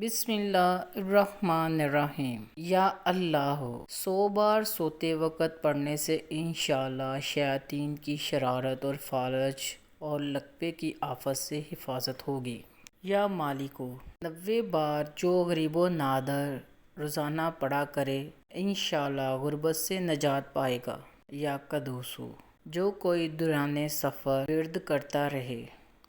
بسم اللہ الرحمن الرحیم۔ یا اللہ 100 بار سوتے وقت پڑھنے سے انشاءاللہ شیاطین کی شرارت اور فالج اور لقبے کی آفت سے حفاظت ہوگی۔ یا مالکو 90 بار جو غریب و نادر روزانہ پڑھا کرے انشاءاللہ غربت سے نجات پائے گا۔ یا قدوسو جو کوئی دوران سفر ورد کرتا رہے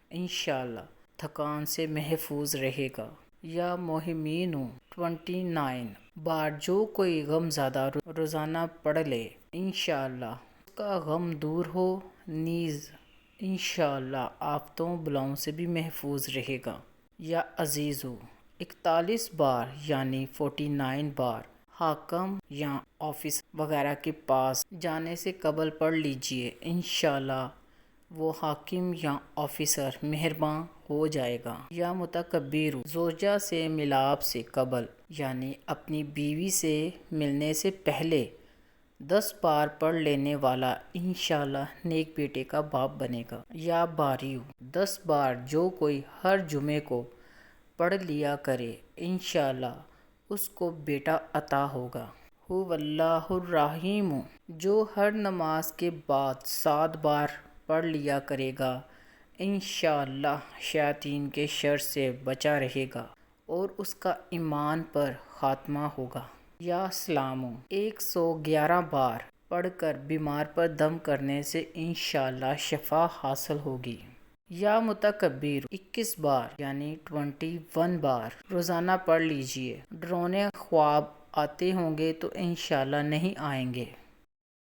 انشاءاللہ تھکان سے محفوظ رہے گا۔ یا مہمینو 29 بار جو کوئی غم زدہ روزانہ پڑھ لے انشاءاللہ اس کا غم دور ہو، نیز انشاءاللہ آفتوں بلاؤں سے بھی محفوظ رہے گا۔ یا عزیزو 41 بار یعنی 49 بار حاکم یا آفس وغیرہ کے پاس جانے سے قبل پڑھ لیجئے، انشاءاللہ وہ حاکم یا آفیسر مہرباں ہو جائے گا۔ یا متکبرو زوجہ سے ملاپ سے قبل یعنی اپنی بیوی سے ملنے سے پہلے 10 بار پڑھ لینے والا انشاءاللہ نیک بیٹے کا باپ بنے گا۔ یا باریو 10 بار جو کوئی ہر جمعے کو پڑھ لیا کرے انشاءاللہ اس کو بیٹا عطا ہوگا۔ هو اللہ الرحیم جو ہر نماز کے بعد 7 بار پڑھ لیا کرے گا انشاءاللہ شیاطین کے شر سے بچا رہے گا اور اس کا ایمان پر خاتمہ ہوگا۔ یا سلامو 111 بار پڑھ کر بیمار پر دم کرنے سے انشاءاللہ شفا حاصل ہوگی۔ یا متکبر 21 بار یعنی 21 بار روزانہ پڑھ لیجئے، ڈراؤنے خواب آتے ہوں گے تو انشاءاللہ نہیں آئیں گے۔